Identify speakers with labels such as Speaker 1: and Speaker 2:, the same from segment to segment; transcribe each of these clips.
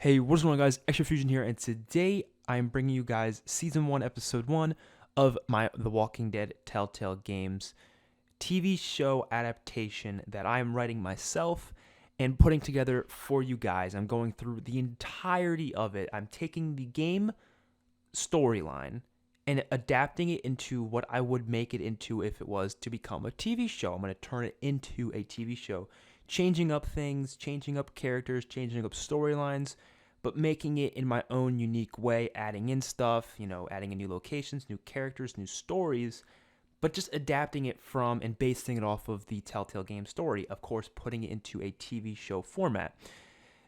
Speaker 1: Hey, what's going on, guys? XpertFusion here, and today I am bringing you guys Season 1, Episode 1 of The Walking Dead Telltale Games TV show adaptation that I am writing myself and putting together for you guys. I'm going through the entirety of it. I'm taking the game storyline and adapting it into what I would make it into if it was to become a TV show. I'm going to turn it into a TV show, changing up things, changing up characters, changing up storylines, but making it in my own unique way, adding in stuff, adding in new locations, new characters, new stories, but just adapting it from and basing it off of the Telltale game story. Of course, putting it into a TV show format.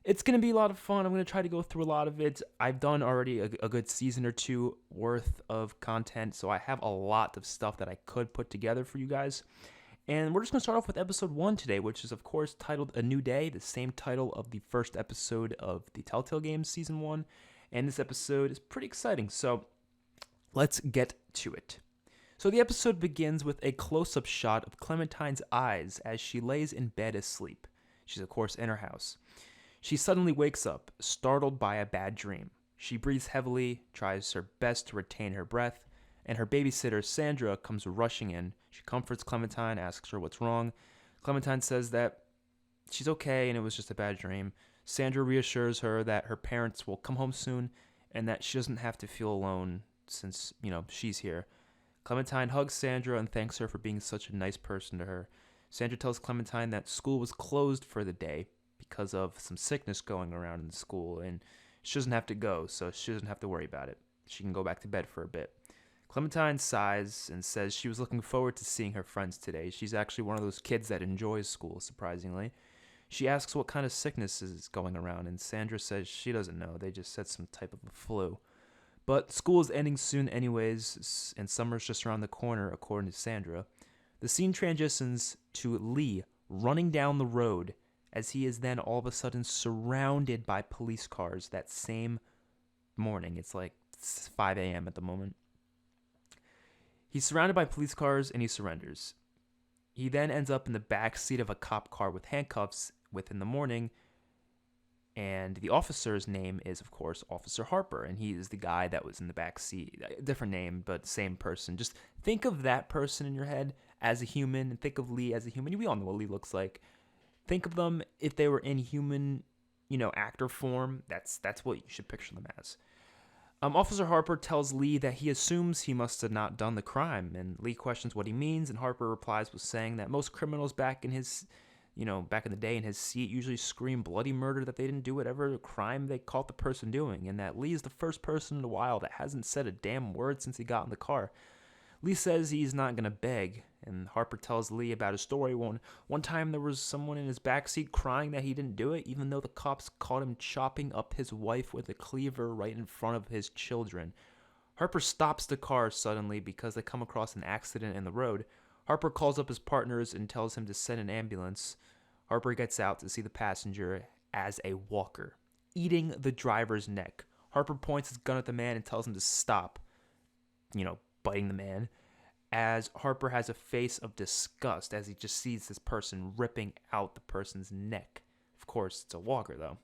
Speaker 1: It's going to be a lot of fun. I'm going to try to go through a lot of it. I've done already a good season or two worth of content, so I have a lot of stuff that I could put together for you guys. And we're just going to start off with episode 1 today, which is, of course, titled A New Day, the same title of the first episode of the Telltale Games Season 1. And this episode is pretty exciting, so let's get to it. So the episode begins with a close-up shot of Clementine's eyes as she lays in bed asleep. She's, of course, in her house. She suddenly wakes up, startled by a bad dream. She breathes heavily, tries her best to retain her breath, and her babysitter, Sandra, comes rushing in. She comforts Clementine, asks her what's wrong. Clementine says that she's okay and it was just a bad dream. Sandra reassures her that her parents will come home soon and that she doesn't have to feel alone since, she's here. Clementine hugs Sandra and thanks her for being such a nice person to her. Sandra tells Clementine that school was closed for the day because of some sickness going around in the school, and she doesn't have to go, so she doesn't have to worry about it. She can go back to bed for a bit. Clementine sighs and says she was looking forward to seeing her friends today. She's actually one of those kids that enjoys school, surprisingly. She asks what kind of sickness is going around, and Sandra says she doesn't know. They just said some type of a flu. But school is ending soon anyways, and summer's just around the corner, according to Sandra. The scene transitions to Lee running down the road as he is then all of a sudden surrounded by police cars that same morning. It's like 5 a.m. at the moment. He's surrounded by police cars and he surrenders. He then ends up in the back seat of a cop car with handcuffs within the morning, and the officer's name is, of course, Officer Harper, and he is the guy that was in the back seat. Different name, but same person. Just think of that person in your head as a human, and think of Lee as a human. We all know what Lee looks like. Think of them if they were in human, actor form. That's what you should picture them as. Officer Harper tells Lee that he assumes he must have not done the crime, and Lee questions what he means, and Harper replies with saying that most criminals back in the day in his seat usually scream bloody murder, that they didn't do whatever crime they caught the person doing, and that Lee is the first person in a while that hasn't said a damn word since he got in the car. Lee says he's not going to beg, and Harper tells Lee about his story. One time there was someone in his backseat crying that he didn't do it, even though the cops caught him chopping up his wife with a cleaver right in front of his children. Harper stops the car suddenly because they come across an accident in the road. Harper calls up his partners and tells him to send an ambulance. Harper gets out to see the passenger as a walker, eating the driver's neck. Harper points his gun at the man and tells him to stop, biting the man, as Harper has a face of disgust as he just sees this person ripping out the person's neck. Of course, it's a walker, though.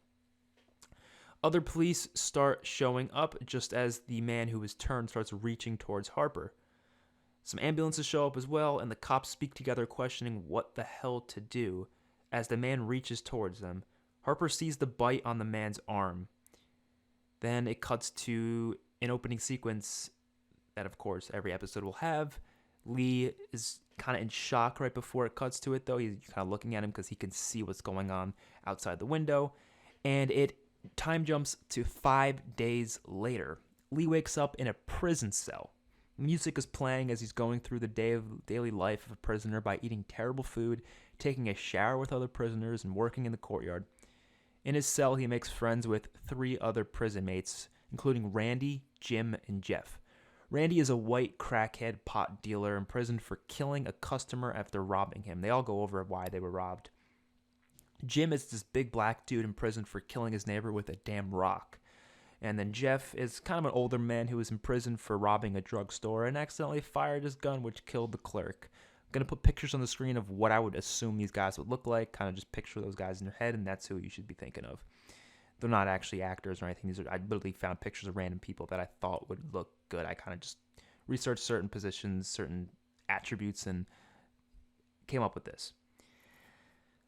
Speaker 1: Other police start showing up just as the man who was turned starts reaching towards Harper. Some ambulances show up as well, and the cops speak together, questioning what the hell to do as the man reaches towards them. Harper sees the bite on the man's arm. Then it cuts to an opening sequence that, of course, every episode will have. Lee is kind of in shock right before it cuts to it, though. He's kind of looking at him because he can see what's going on outside the window. And it time jumps to 5 days later. Lee wakes up in a prison cell. Music is playing as he's going through the daily life of a prisoner by eating terrible food, taking a shower with other prisoners, and working in the courtyard. In his cell, he makes friends with 3 other prison mates, including Randy, Jim, and Jeff. Randy is a white crackhead pot dealer imprisoned for killing a customer after robbing him. They all go over why they were robbed. Jim is this big black dude imprisoned for killing his neighbor with a damn rock. And then Jeff is kind of an older man who was imprisoned for robbing a drugstore and accidentally fired his gun, which killed the clerk. I'm going to put pictures on the screen of what I would assume these guys would look like. Kind of just picture those guys in your head, and that's who you should be thinking of. They're not actually actors or anything. I literally found pictures of random people that I thought would look good. I kind of just researched certain positions, certain attributes, and came up with this.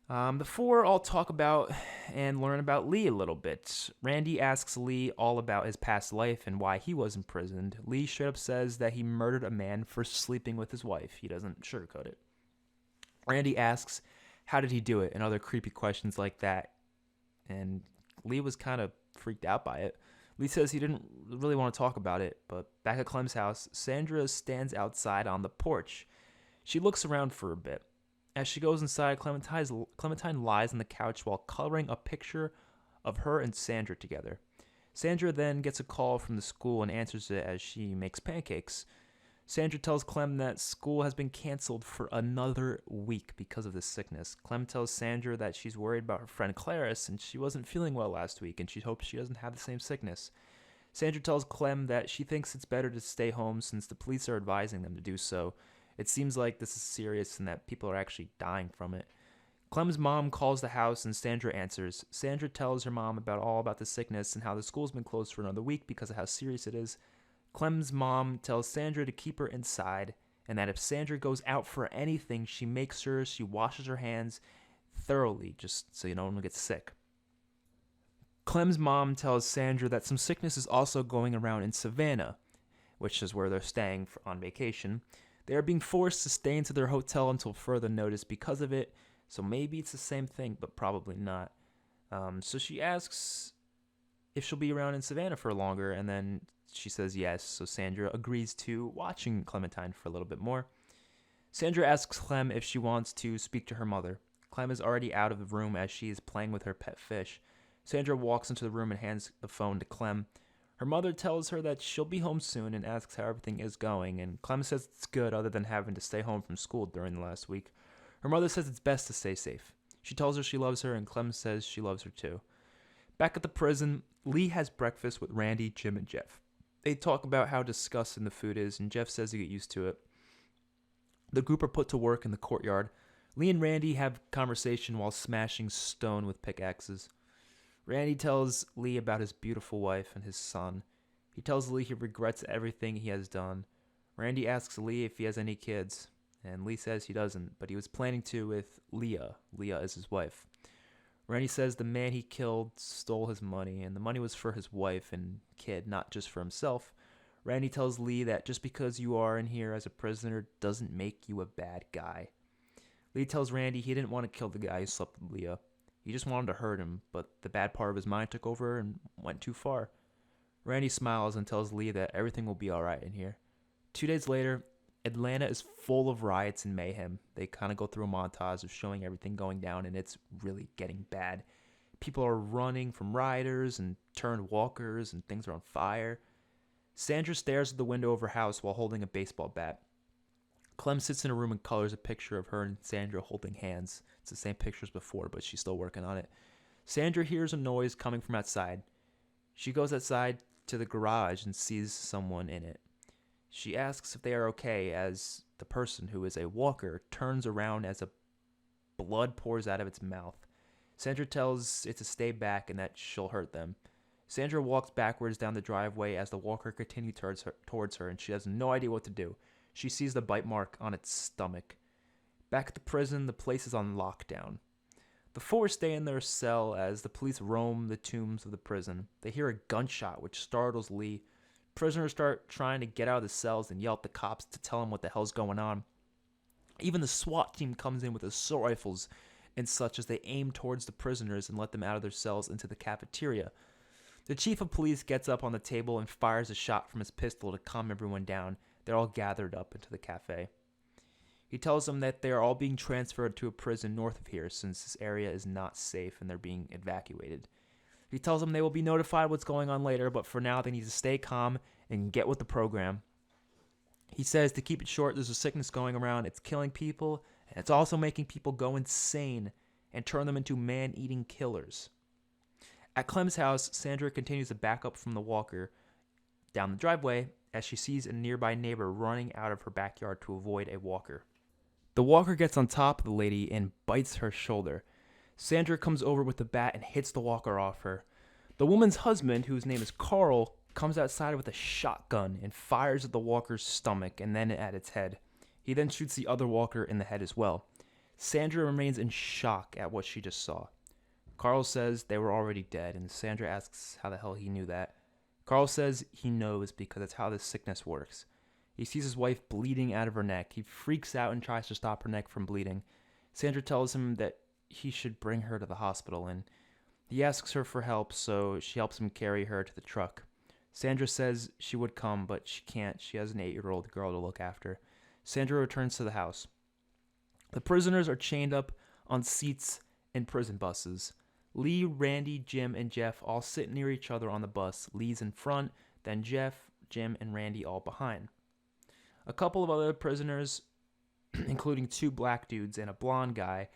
Speaker 1: The four all talk about and learn about Lee a little bit. Randy asks Lee all about his past life and why he was imprisoned. Lee straight up says that he murdered a man for sleeping with his wife. He doesn't sugarcoat it. Randy asks, how did he do it? And other creepy questions like that. And Lee was kind of freaked out by it. Lee says he didn't really want to talk about it, but back at Clem's house, Sandra stands outside on the porch. She looks around for a bit. As she goes inside, Clementine lies on the couch while coloring a picture of her and Sandra together. Sandra then gets a call from the school and answers it as she makes pancakes. Sandra tells Clem that school has been canceled for another week because of this sickness. Clem tells Sandra that she's worried about her friend Clarice and she wasn't feeling well last week and she hopes she doesn't have the same sickness. Sandra tells Clem that she thinks it's better to stay home since the police are advising them to do so. It seems like this is serious and that people are actually dying from it. Clem's mom calls the house and Sandra answers. Sandra tells her mom all about the sickness and how the school's been closed for another week because of how serious it is. Clem's mom tells Sandra to keep her inside and that if Sandra goes out for anything, she makes sure she washes her hands thoroughly just so no one will get sick. Clem's mom tells Sandra that some sickness is also going around in Savannah, which is where they're staying on vacation. They are being forced to stay into their hotel until further notice because of it, so maybe it's the same thing, but probably not. So she asks if she'll be around in Savannah for longer, and then she says yes, so Sandra agrees to watching Clementine for a little bit more. Sandra asks Clem if she wants to speak to her mother. Clem is already out of the room as she is playing with her pet fish. Sandra walks into the room and hands the phone to Clem. Her mother tells her that she'll be home soon and asks how everything is going, and Clem says it's good other than having to stay home from school during the last week. Her mother says it's best to stay safe. She tells her she loves her, and Clem says she loves her too. Back at the prison, Lee has breakfast with Randy, Jim, and Jeff. They talk about how disgusting the food is, and Jeff says to get used to it. The group are put to work in the courtyard. Lee and Randy have conversation while smashing stone with pickaxes. Randy tells Lee about his beautiful wife and his son. He tells Lee he regrets everything he has done. Randy asks Lee if he has any kids, and Lee says he doesn't, but he was planning to with Leah. Leah is his wife. Randy says the man he killed stole his money, and the money was for his wife and kid, not just for himself. Randy tells Lee that just because you are in here as a prisoner doesn't make you a bad guy. Lee tells Randy he didn't want to kill the guy who slept with Leah. He just wanted to hurt him, but the bad part of his mind took over and went too far. Randy smiles and tells Lee that everything will be alright in here. 2 days later, Atlanta is full of riots and mayhem. They kind of go through a montage of showing everything going down, and it's really getting bad. People are running from rioters and turned walkers, and things are on fire. Sandra stares at the window of her house while holding a baseball bat. Clem sits in a room and colors a picture of her and Sandra holding hands. It's the same picture as before, but she's still working on it. Sandra hears a noise coming from outside. She goes outside to the garage and sees someone in it. She asks if they are okay as the person, who is a walker, turns around as blood pours out of its mouth. Sandra tells it to stay back and that she'll hurt them. Sandra walks backwards down the driveway as the walker continues towards her, and she has no idea what to do. She sees the bite mark on its stomach. Back at the prison, the place is on lockdown. The four stay in their cell as the police roam the tombs of the prison. They hear a gunshot, which startles Lee. Prisoners start trying to get out of the cells and yell at the cops to tell them what the hell's going on. Even the SWAT team comes in with assault rifles and such as they aim towards the prisoners and let them out of their cells into the cafeteria. The chief of police gets up on the table and fires a shot from his pistol to calm everyone down. They're all gathered up into the cafe. He tells them that they are all being transferred to a prison north of here since this area is not safe and they're being evacuated. He tells them they will be notified what's going on later, but for now they need to stay calm and get with the program. He says to keep it short, there's a sickness going around, it's killing people, and it's also making people go insane and turn them into man-eating killers. At Clem's house, Sandra continues to back up from the walker down the driveway as she sees a nearby neighbor running out of her backyard to avoid a walker. The walker gets on top of the lady and bites her shoulder. Sandra comes over with the bat and hits the walker off her. The woman's husband, whose name is Carl, comes outside with a shotgun and fires at the walker's stomach and then at its head. He then shoots the other walker in the head as well. Sandra remains in shock at what she just saw. Carl says they were already dead, and Sandra asks how the hell he knew that. Carl says he knows because it's how this sickness works. He sees his wife bleeding out of her neck. He freaks out and tries to stop her neck from bleeding. Sandra tells him that he should bring her to the hospital, and he asks her for help, so she helps him carry her to the truck. Sandra says she would come, but she can't. She has an 8-year-old girl to look after. Sandra returns to the house. The prisoners are chained up on seats in prison buses. Lee, Randy, Jim, and Jeff all sit near each other on the bus. Lee's in front, then Jeff, Jim, and Randy all behind. A couple of other prisoners, including 2 black dudes and a blonde guy,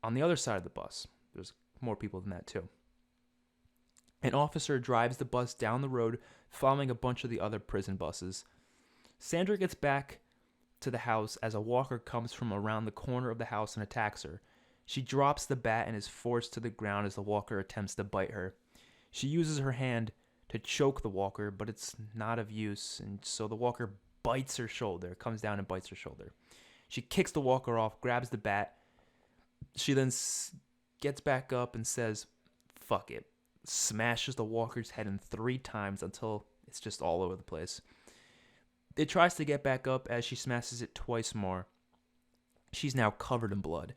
Speaker 1: on the other side of the bus. There's more people than that, too. An officer drives the bus down the road, following a bunch of the other prison buses. Sandra gets back to the house as a walker comes from around the corner of the house and attacks her. She drops the bat and is forced to the ground as the walker attempts to bite her. She uses her hand to choke the walker, but it's not of use, and so the walker bites her shoulder, comes down and bites her shoulder. She kicks the walker off, grabs the bat. She then gets back up and says, "Fuck it." Smashes the walker's head in 3 times until it's just all over the place. It tries to get back up as she smashes it twice more. She's now covered in blood.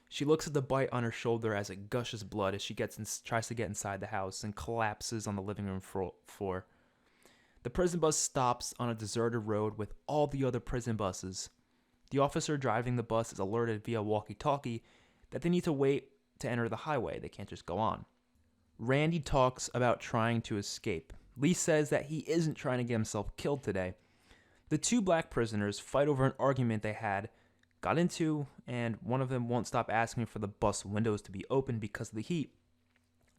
Speaker 1: She looks at the bite on her shoulder as it gushes blood as she tries to get inside the house and collapses on the living room floor. The prison bus stops on a deserted road with all the other prison buses. The officer driving the bus is alerted via walkie-talkie that they need to wait to enter the highway. They can't just go on. Randy talks about trying to escape. Lee says that he isn't trying to get himself killed today. The 2 black prisoners fight over an argument they got into, and one of them won't stop asking for the bus windows to be open because of the heat.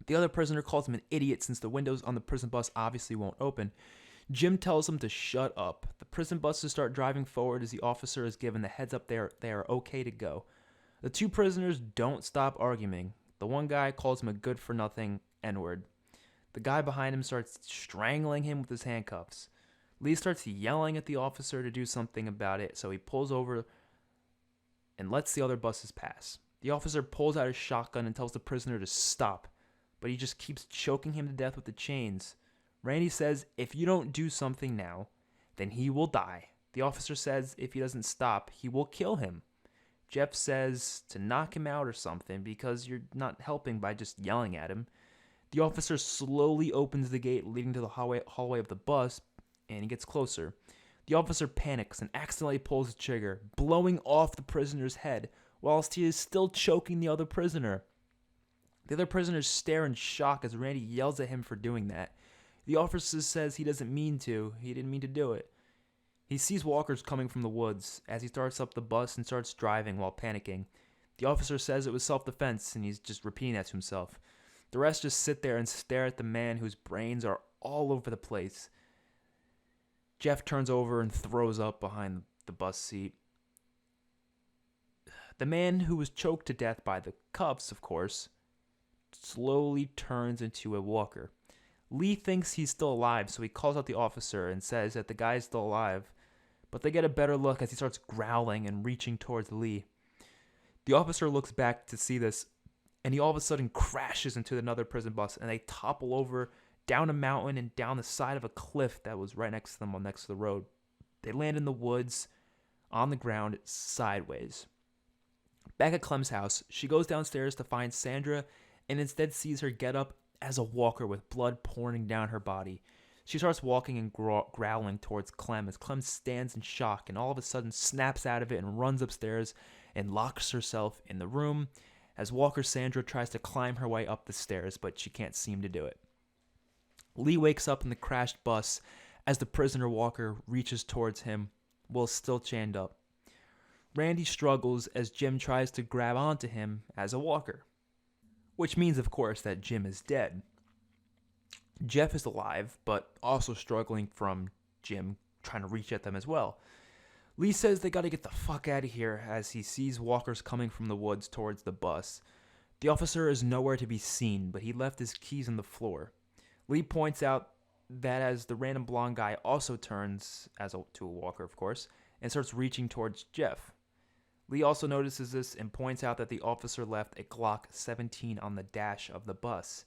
Speaker 1: The other prisoner calls him an idiot since the windows on the prison bus obviously won't open. Jim tells him to shut up. The prison buses start driving forward as the officer is given the heads up they are okay to go. The 2 prisoners don't stop arguing. The one guy calls him a good-for-nothing N-word. The guy behind him starts strangling him with his handcuffs. Lee starts yelling at the officer to do something about it, so he pulls over and lets the other buses pass. The officer pulls out his shotgun and tells the prisoner to stop, but he just keeps choking him to death with the chains. Randy says if you don't do something now, then he will die. The officer says if he doesn't stop, he will kill him. Jeff says to knock him out or something because you're not helping by just yelling at him. The officer slowly opens the gate leading to the hallway of the bus, and he gets closer. The officer panics and accidentally pulls the trigger, blowing off the prisoner's head whilst he is still choking the other prisoner. The other prisoners stare in shock as Randy yells at him for doing that. The officer says he didn't mean to do it. He sees walkers coming from the woods as he starts up the bus and starts driving while panicking. The officer says it was self-defense, and he's just repeating that to himself. The rest just sit there and stare at the man whose brains are all over the place. Jeff turns over and throws up behind the bus seat. The man who was choked to death by the cuffs, of course, slowly turns into a walker. Lee thinks he's still alive, so he calls out the officer and says that the guy's still alive, but they get a better look as he starts growling and reaching towards Lee. The officer looks back to see this, and he all of a sudden crashes into another prison bus, and they topple over down a mountain and down the side of a cliff that was right next to them, next to the road. They land in the woods, on the ground, sideways. Back at Clem's house, she goes downstairs to find Sandra and instead sees her get up as a walker with blood pouring down her body. She starts walking and growling towards Clem as Clem stands in shock and all of a sudden snaps out of it and runs upstairs and locks herself in the room as Walker Sandra tries to climb her way up the stairs, but she can't seem to do it. Lee wakes up in the crashed bus as the prisoner Walker reaches towards him while still chained up. Randy struggles as Jim tries to grab onto him as a walker, which means, of course, that Jim is dead. Jeff is alive, but also struggling from Jim trying to reach at them as well. Lee says they gotta get the fuck out of here as he sees walkers coming from the woods towards the bus, The officer is nowhere to be seen, but he left his keys on the floor. Lee points out that as the random blonde guy also turns, to a walker of course, and starts reaching towards Jeff. Lee also notices this and points out that the officer left a Glock 17 on the dash of the bus.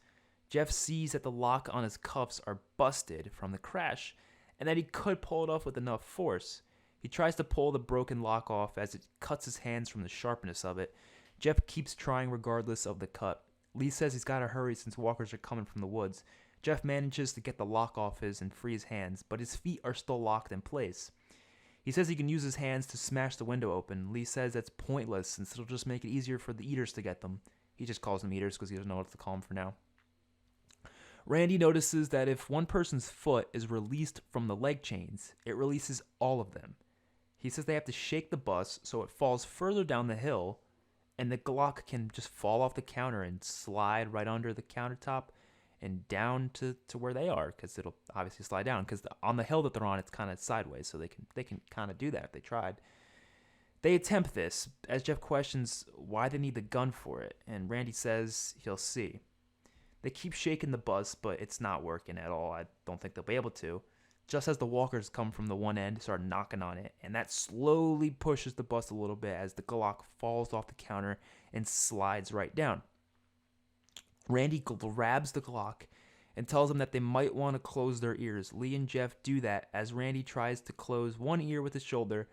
Speaker 1: Jeff sees that the lock on his cuffs are busted from the crash and that he could pull it off with enough force. He tries to pull the broken lock off as it cuts his hands from the sharpness of it. Jeff keeps trying regardless of the cut. Lee says he's got to hurry since walkers are coming from the woods. Jeff manages to get the lock off and free his hands, but his feet are still locked in place. He says he can use his hands to smash the window open. Lee says that's pointless since it'll just make it easier for the eaters to get them. He just calls them eaters because he doesn't know what to call them for now. Randy notices that if one person's foot is released from the leg chains, it releases all of them. He says they have to shake the bus so it falls further down the hill, and the Glock can just fall off the counter and slide right under the countertop and down to where they are, because it'll obviously slide down, because on the hill that they're on, it's kind of sideways, so they can kind of do that if they tried. They attempt this, as Jeff questions why they need the gun for it, and Randy says he'll see. They keep shaking the bus, but it's not working at all. I don't think they'll be able to. Just as the walkers come from the one end, start knocking on it, and that slowly pushes the bus a little bit as the Glock falls off the counter and slides right down. Randy grabs the Glock and tells them that they might want to close their ears. Lee and Jeff do that as Randy tries to close one ear with his shoulder.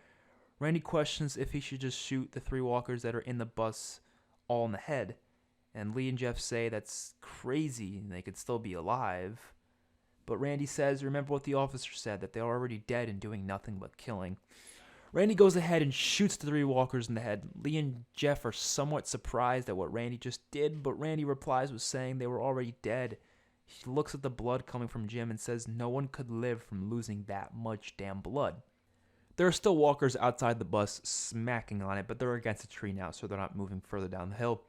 Speaker 1: Randy questions if he should just shoot the three walkers that are in the bus all in the head. And Lee and Jeff say that's crazy and they could still be alive. But Randy says, remember what the officer said, that they're already dead and doing nothing but killing. Randy goes ahead and shoots the three walkers in the head. Lee and Jeff are somewhat surprised at what Randy just did, but Randy replies with saying they were already dead. He looks at the blood coming from Jim and says no one could live from losing that much damn blood. There are still walkers outside the bus smacking on it, but they're against a tree now, so they're not moving further down the hill.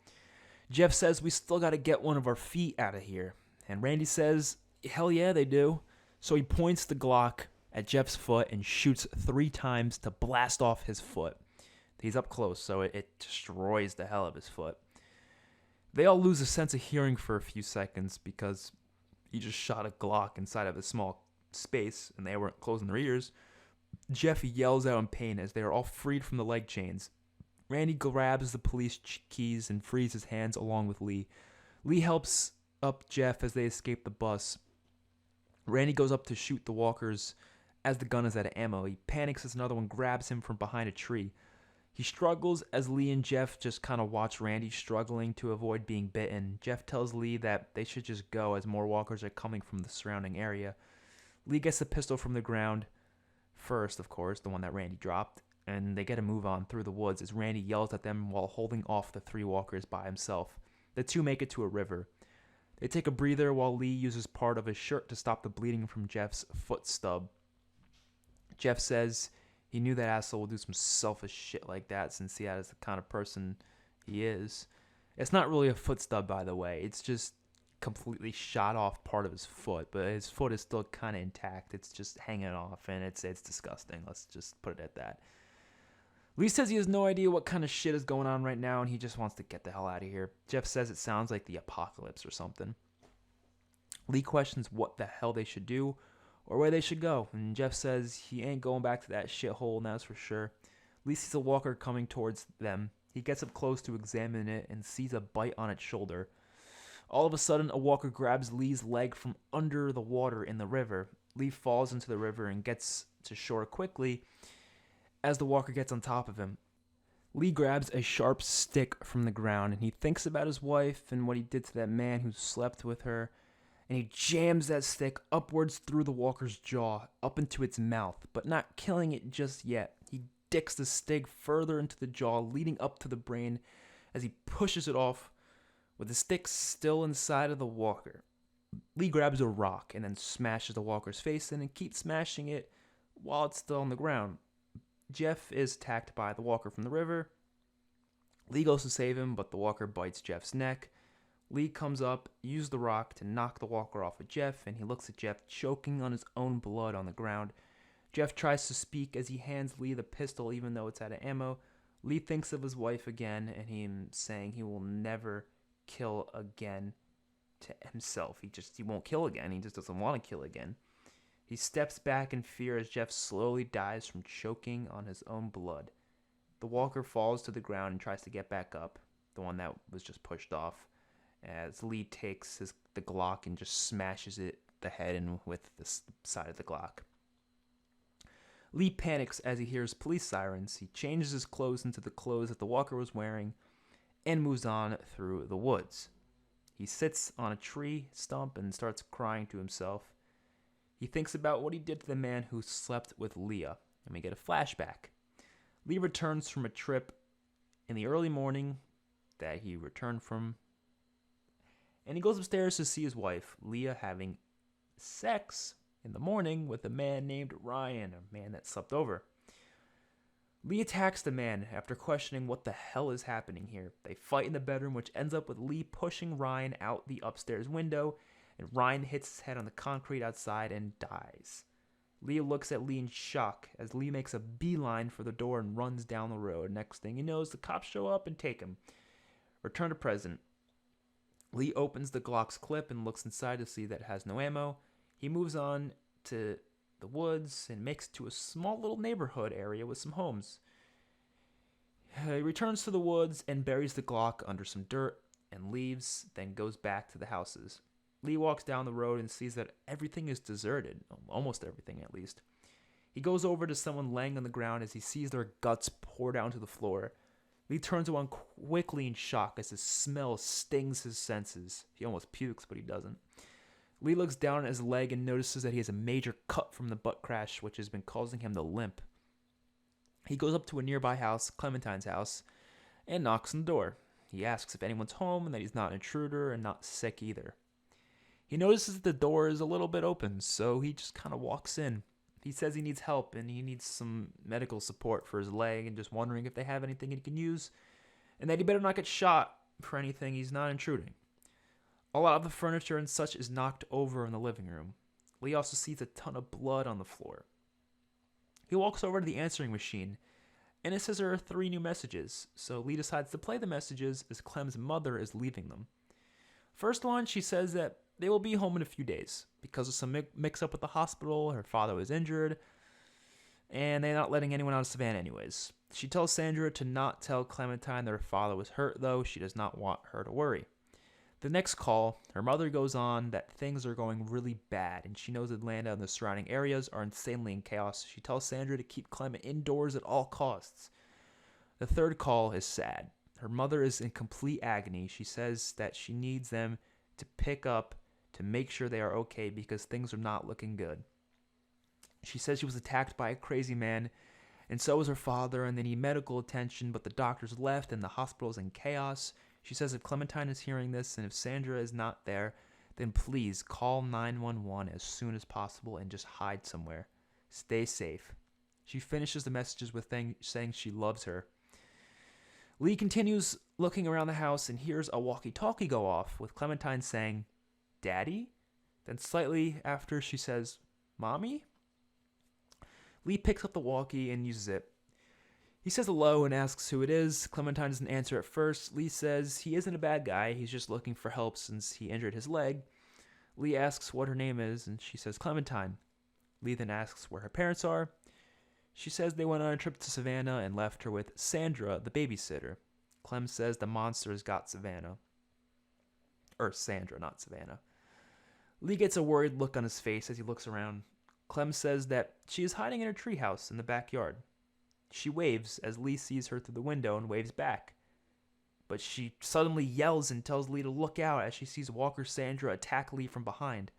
Speaker 1: Jeff says we still got to get one of our feet out of here. And Randy says, hell yeah, they do. So he points the Glock at Jeff's foot and shoots 3 times to blast off his foot. He's up close, so it destroys the hell of his foot. They all lose a sense of hearing for a few seconds because he just shot a Glock inside of a small space and they weren't closing their ears. Jeff yells out in pain as they are all freed from the leg chains. Randy grabs the police keys and frees his hands along with Lee. Lee helps up Jeff as they escape the bus. Randy goes up to shoot the walkers as the gun is out of ammo. He panics as another one grabs him from behind a tree. He struggles as Lee and Jeff just kind of watch Randy struggling to avoid being bitten. Jeff tells Lee that they should just go as more walkers are coming from the surrounding area. Lee gets the pistol from the ground first, of course, the one that Randy dropped, and they get a move on through the woods as Randy yells at them while holding off the 3 walkers by himself. The 2 make it to a river. They take a breather while Lee uses part of his shirt to stop the bleeding from Jeff's foot stub. Jeff says he knew that asshole would do some selfish shit like that since he is the kind of person he is. It's not really a foot stub, by the way. It's just completely shot off part of his foot, but his foot is still kind of intact. It's just hanging off, and it's disgusting. Let's just put it at that. Lee says he has no idea what kind of shit is going on right now, and he just wants to get the hell out of here. Jeff says it sounds like the apocalypse or something. Lee questions what the hell they should do or where they should go, and Jeff says he ain't going back to that shithole, and that's for sure. Lee sees a walker coming towards them. He gets up close to examine it and sees a bite on its shoulder. All of a sudden, a walker grabs Lee's leg from under the water in the river. Lee falls into the river and gets to shore quickly as the walker gets on top of him. Lee grabs a sharp stick from the ground, and he thinks about his wife and what he did to that man who slept with her, and he jams that stick upwards through the walker's jaw, up into its mouth, but not killing it just yet. He dicks the stick further into the jaw, leading up to the brain as he pushes it off with the stick still inside of the walker. Lee grabs a rock and then smashes the walker's face in and keeps smashing it while it's still on the ground. Jeff is attacked by the walker from the river. Lee goes to save him, but the walker bites Jeff's neck. Lee comes up, uses the rock to knock the walker off of Jeff, and he looks at Jeff choking on his own blood on the ground. Jeff tries to speak as he hands Lee the pistol even though it's out of ammo. Lee thinks of his wife again, and him saying he will never kill again to himself. He won't kill again. He just doesn't want to kill again. He steps back in fear as Jeff slowly dies from choking on his own blood. The walker falls to the ground and tries to get back up, the one that was just pushed off, as Lee takes the Glock and just smashes the head in with the side of the Glock. Lee panics as he hears police sirens. He changes his clothes into the clothes that the walker was wearing and moves on through the woods. He sits on a tree stump and starts crying to himself. He thinks about what he did to the man who slept with Leah, and we get a flashback. Lee returns from a trip in the early morning that he returned from, and he goes upstairs to see his wife, Leah, having sex in the morning with a man named Ryan, a man that slept over. Lee attacks the man after questioning what the hell is happening here. They fight in the bedroom, which ends up with Lee pushing Ryan out the upstairs window, and Ryan hits his head on the concrete outside and dies. Leah looks at Lee in shock as Lee makes a beeline for the door and runs down the road. Next thing he knows, the cops show up and take him. Return to present. Lee opens the Glock's clip and looks inside to see that it has no ammo. He moves on to the woods and makes it to a small little neighborhood area with some homes. He returns to the woods and buries the Glock under some dirt and leaves, then goes back to the houses. Lee walks down the road and sees that everything is deserted, almost everything at least. He goes over to someone laying on the ground as he sees their guts pour down to the floor. Lee turns around quickly in shock as the smell stings his senses. He almost pukes, but he doesn't. Lee looks down at his leg and notices that he has a major cut from the butt crash, which has been causing him to limp. He goes up to a nearby house, Clementine's house, and knocks on the door. He asks if anyone's home and that he's not an intruder and not sick either. He notices that the door is a little bit open, so he just kind of walks in. He says he needs help and he needs some medical support for his leg and just wondering if they have anything he can use and that he better not get shot for anything. He's not intruding. A lot of the furniture and such is knocked over in the living room. Lee also sees a ton of blood on the floor. He walks over to the answering machine and it says there are 3 new messages, so Lee decides to play the messages as Clem's mother is leaving them. First one, she says that they will be home in a few days. Because of some mix-up with the hospital, her father was injured, and they're not letting anyone out of Savannah anyways. She tells Sandra to not tell Clementine that her father was hurt, though she does not want her to worry. The next call, her mother goes on that things are going really bad, and she knows Atlanta and the surrounding areas are insanely in chaos. She tells Sandra to keep Clement indoors at all costs. The third call is sad. Her mother is in complete agony. She says that she needs them to pick up to make sure they are okay because things are not looking good. She says she was attacked by a crazy man, and so was her father, and they need medical attention, but the doctors left and the hospital is in chaos. She says if Clementine is hearing this and if Sandra is not there, then please call 911 as soon as possible and just hide somewhere. Stay safe. She finishes the messages with saying she loves her. Lee continues looking around the house and hears a walkie-talkie go off with Clementine saying, "Daddy?" Then slightly after she says, "Mommy?" Lee picks up the walkie and uses it. He says hello and asks who it is. Clementine doesn't answer at first. Lee says he isn't a bad guy. He's just looking for help since he injured his leg. Lee asks what her name is, and she says Clementine. Lee then asks where her parents are. She says they went on a trip to Savannah and left her with Sandra, the babysitter. Clem says the monsters got Savannah. Or Sandra, not Savannah. Lee gets a worried look on his face as he looks around. Clem says that she is hiding in her treehouse in the backyard. She waves as Lee sees her through the window and waves back. But she suddenly yells and tells Lee to look out as she sees Walker Sandra attack Lee from behind.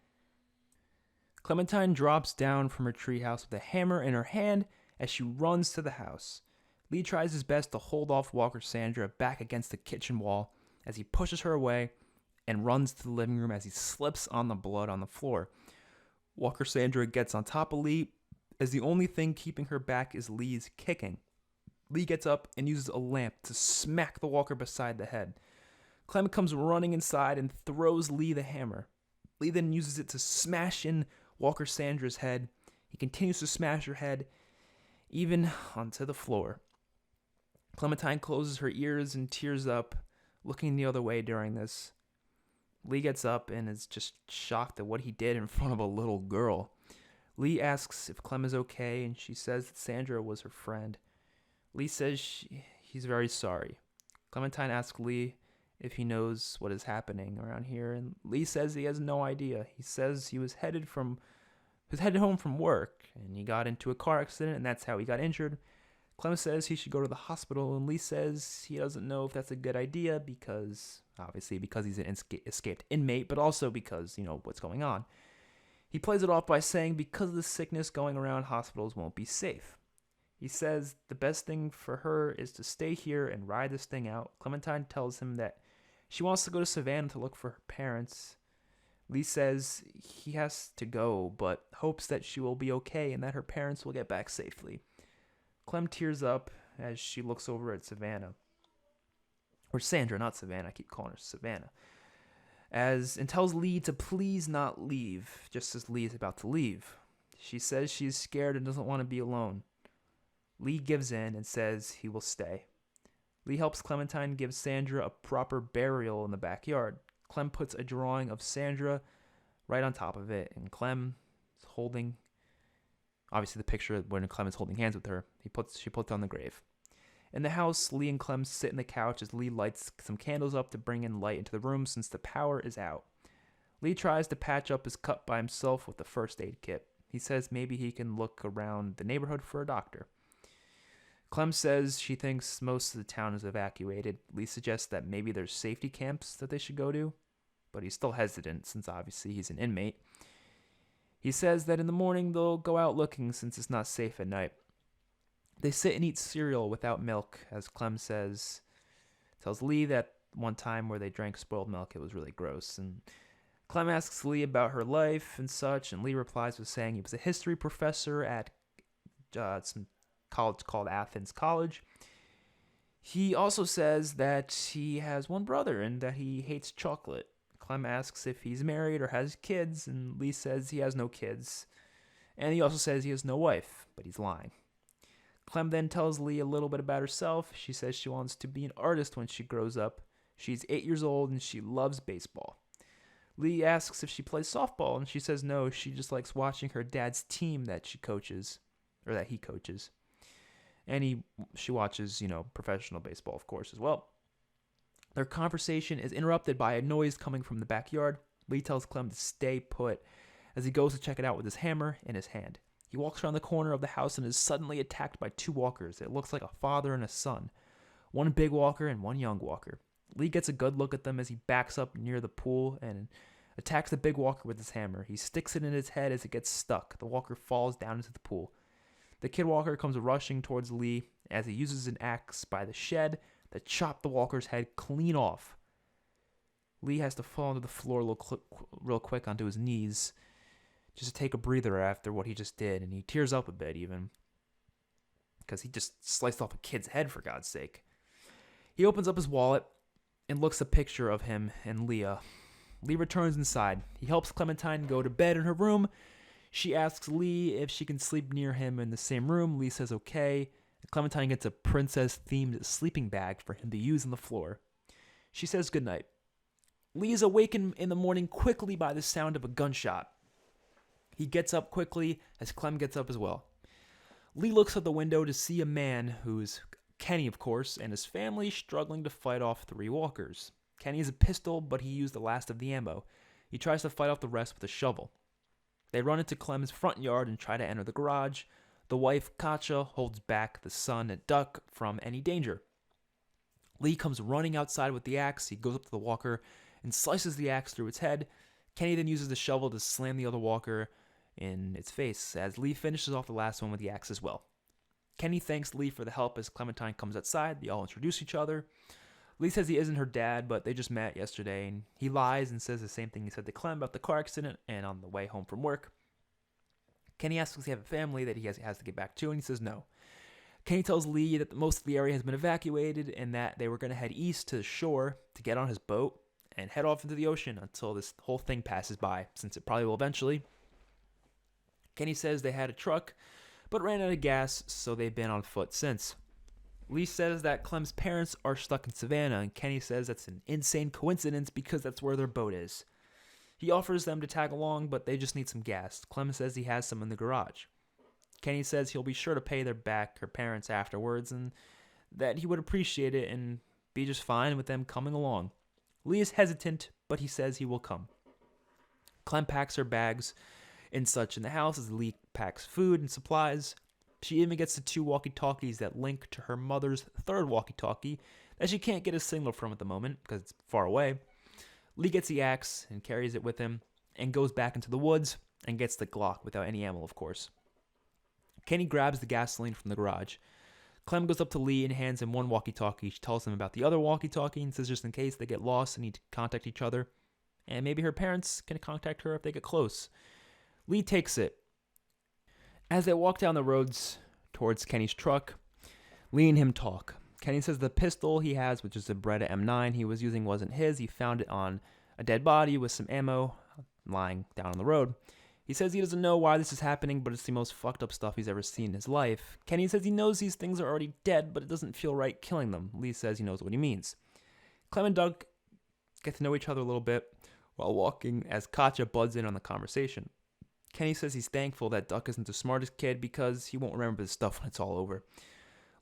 Speaker 1: Clementine drops down from her treehouse with a hammer in her hand as she runs to the house. Lee tries his best to hold off Walker Sandra back against the kitchen wall as he pushes her away and runs to the living room as he slips on the blood on the floor. Walker Sandra gets on top of Lee as the only thing keeping her back is Lee's kicking. Lee gets up and uses a lamp to smack the walker beside the head. Clem comes running inside and throws Lee the hammer. Lee then uses it to smash in Walker Sandra's head. He continues to smash her head even onto the floor. Clementine closes her ears and tears up looking the other way during this. Lee gets up and is just shocked at what he did in front of a little girl. Lee asks if Clem is okay, and she says that Sandra was her friend. Lee says he's very sorry. Clementine asks Lee if he knows what is happening around here, and Lee says he has no idea. He says he was headed home from work, and he got into a car accident, and that's how he got injured. Clem says he should go to the hospital, and Lee says he doesn't know if that's a good idea because he's an escaped inmate, but also because, what's going on. He plays it off by saying because of the sickness going around, hospitals won't be safe. He says the best thing for her is to stay here and ride this thing out. Clementine tells him that she wants to go to Savannah to look for her parents. Lee says he has to go, but hopes that she will be okay and that her parents will get back safely. Clem tears up as she looks over at Savannah. Or Sandra, not Savannah. I keep calling her Savannah. And tells Lee to please not leave, just as Lee is about to leave. She says she's scared and doesn't want to be alone. Lee gives in and says he will stay. Lee helps Clementine give Sandra a proper burial in the backyard. Clem puts a drawing of Sandra right on top of it, and Clem is holding, obviously the picture when Clem is holding hands with her. She puts on the grave. In the house, Lee and Clem sit in the couch as Lee lights some candles up to bring in light into the room since the power is out. Lee tries to patch up his cut by himself with the first aid kit. He says maybe he can look around the neighborhood for a doctor. Clem says she thinks most of the town is evacuated. Lee suggests that maybe there's safety camps that they should go to, but he's still hesitant since obviously he's an inmate. He says that in the morning they'll go out looking since it's not safe at night. They sit and eat cereal without milk, as Clem tells Lee that one time where they drank spoiled milk, it was really gross. And Clem asks Lee about her life and such, and Lee replies with saying he was a history professor at some college called Athens College. He also says that he has one brother and that he hates chocolate. Clem asks if he's married or has kids, and Lee says he has no kids. And he also says he has no wife, but he's lying. Clem then tells Lee a little bit about herself. She says she wants to be an artist when she grows up. She's 8 years old and she loves baseball. Lee asks if she plays softball, and she says no, she just likes watching her dad's team that he coaches. And she watches, professional baseball, of course, as well. Their conversation is interrupted by a noise coming from the backyard. Lee tells Clem to stay put as he goes to check it out with his hammer in his hand. He walks around the corner of the house and is suddenly attacked by two walkers. It looks like a father and a son. One big walker and one young walker. Lee gets a good look at them as he backs up near the pool and attacks the big walker with his hammer. He sticks it in its head as it gets stuck. The walker falls down into the pool. The kid walker comes rushing towards Lee as he uses an axe by the shed to chop the walker's head clean off. Lee has to fall onto the floor real quick onto his knees just to take a breather after what he just did, and he tears up a bit even because he just sliced off a kid's head, for God's sake. He opens up his wallet and looks at a picture of him and Leah. Lee returns inside. He helps Clementine go to bed in her room. She asks Lee if she can sleep near him in the same room. Lee says okay. Clementine gets a princess-themed sleeping bag for him to use on the floor. She says goodnight. Lee is awakened in the morning quickly by the sound of a gunshot. He gets up quickly as Clem gets up as well. Lee looks out the window to see a man who's Kenny, of course, and his family struggling to fight off three walkers. Kenny has a pistol, but he used the last of the ammo. He tries to fight off the rest with a shovel. They run into Clem's front yard and try to enter the garage. The wife, Katja, holds back the son, Duck, from any danger. Lee comes running outside with the axe. He goes up to the walker and slices the axe through its head. Kenny then uses the shovel to slam the other walker in its face as Lee finishes off the last one with the axe as well. Kenny thanks Lee for the help as Clementine comes outside. They all introduce each other. Lee says he isn't her dad, but they just met yesterday, and he lies and says the same thing he said to Clem about the car accident and on the way home from work. Kenny asks if he has a family that he has to get back to, and he says no. Kenny tells Lee that most of the area has been evacuated and that they were going to head east to the shore to get on his boat and head off into the ocean until this whole thing passes by, since it probably will eventually. Kenny says they had a truck, but ran out of gas, so they've been on foot since. Lee says that Clem's parents are stuck in Savannah, and Kenny says that's an insane coincidence because that's where their boat is. He offers them to tag along, but they just need some gas. Clem says he has some in the garage. Kenny says he'll be sure to pay her parents afterwards, and that he would appreciate it and be just fine with them coming along. Lee is hesitant, but he says he will come. Clem packs her bags and such in the house as Lee packs food and supplies. She even gets the 2 walkie-talkies that link to her mother's 3rd walkie-talkie that she can't get a signal from at the moment because it's far away. Lee gets the axe and carries it with him and goes back into the woods and gets the Glock without any ammo, of course. Kenny grabs the gasoline from the garage. Clem goes up to Lee and hands him 1 walkie-talkie. She tells him about the other walkie-talkie and says just in case they get lost and need to contact each other. And maybe her parents can contact her if they get close. Lee takes it. As they walk down the roads towards Kenny's truck, Lee and him talk. Kenny says the pistol he has, which is a Beretta M9 he was using, wasn't his. He found it on a dead body with some ammo lying down on the road. He says he doesn't know why this is happening, but it's the most fucked up stuff he's ever seen in his life. Kenny says he knows these things are already dead, but it doesn't feel right killing them. Lee says he knows what he means. Clem and Doug get to know each other a little bit while walking as Katja butts in on the conversation. Kenny says he's thankful that Duck isn't the smartest kid because he won't remember this stuff when it's all over.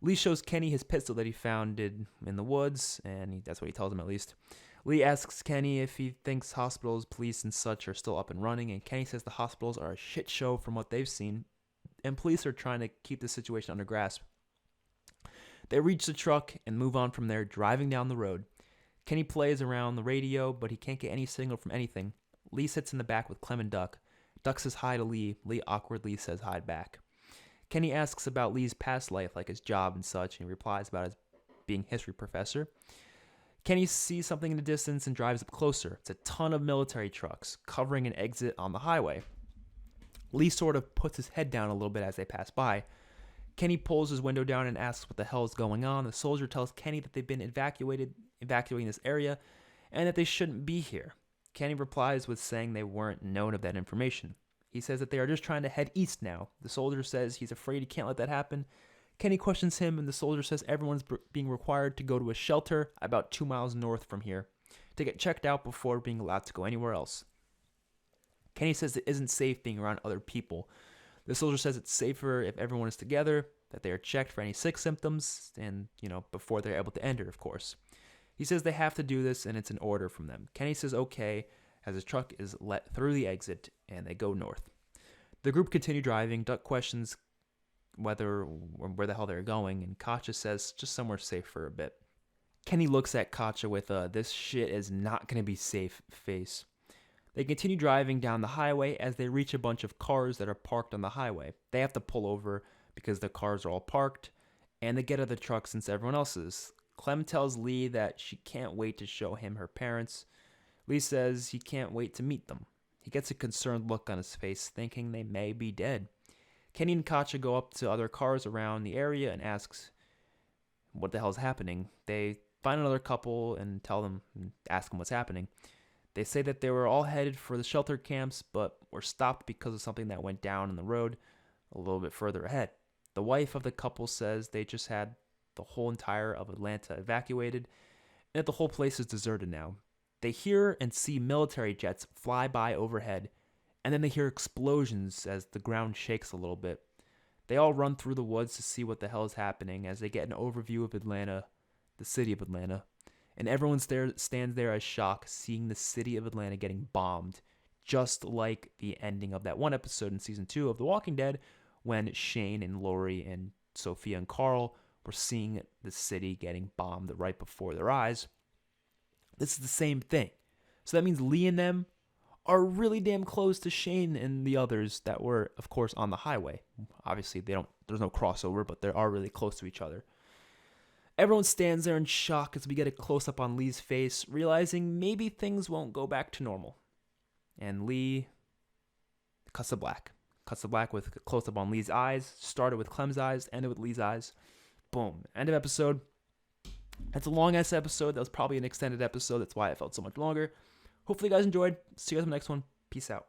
Speaker 1: Lee shows Kenny his pistol that he found in the woods, and that's what he tells him at least. Lee asks Kenny if he thinks hospitals, police, and such are still up and running, and Kenny says the hospitals are a shit show from what they've seen, and police are trying to keep the situation under grasp. They reach the truck and move on from there, driving down the road. Kenny plays around the radio, but he can't get any signal from anything. Lee sits in the back with Clem and Duck. Duck says hi to Lee. Lee awkwardly says hi back. Kenny asks about Lee's past life, like his job and such, and he replies about his being history professor. Kenny sees something in the distance and drives up closer. It's a ton of military trucks covering an exit on the highway. Lee sort of puts his head down a little bit as they pass by. Kenny pulls his window down and asks what the hell is going on. The soldier tells Kenny that they've been evacuating this area and that they shouldn't be here. Kenny replies with saying they weren't known of that information. He says that they are just trying to head east now. The soldier says he's afraid he can't let that happen. Kenny questions him, and the soldier says everyone's being required to go to a shelter about 2 miles north from here to get checked out before being allowed to go anywhere else. Kenny says it isn't safe being around other people. The soldier says it's safer if everyone is together, that they are checked for any sick symptoms, and, before they're able to enter, of course. He says they have to do this, and it's an order from them. Kenny says okay, as his truck is let through the exit, and they go north. The group continue driving. Duck questions where the hell they're going, and Katja says just somewhere safe for a bit. Kenny looks at Katja with this shit is not going to be safe face. They continue driving down the highway as they reach a bunch of cars that are parked on the highway. They have to pull over because the cars are all parked, and they get out of the truck since everyone else is. Clem tells Lee that she can't wait to show him her parents. Lee says he can't wait to meet them. He gets a concerned look on his face, thinking they may be dead. Kenny and Katja go up to other cars around the area and asks what the hell is happening. They find another couple and ask them what's happening. They say that they were all headed for the shelter camps, but were stopped because of something that went down in the road a little bit further ahead. The wife of the couple says they just had the whole entire of Atlanta evacuated, and that the whole place is deserted now. They hear and see military jets fly by overhead, and then they hear explosions as the ground shakes a little bit. They all run through the woods to see what the hell is happening as they get an overview of Atlanta, the city of Atlanta, and everyone stands there as shocked, seeing the city of Atlanta getting bombed, just like the ending of that one episode in season 2 of The Walking Dead when Shane and Lori and Sophia and Carl were seeing the city getting bombed right before their eyes. This is the same thing. So that means Lee and them are really damn close to Shane and the others that were, of course, on the highway. Obviously, there's no crossover, but they are really close to each other. Everyone stands there in shock as we get a close-up on Lee's face, realizing maybe things won't go back to normal. And Lee cuts to black. Cuts to black with a close-up on Lee's eyes. Started with Clem's eyes, ended with Lee's eyes. Boom. End of episode. That's a long-ass episode. That was probably an extended episode. That's why it felt so much longer. Hopefully you guys enjoyed. See you guys in the next one. Peace out.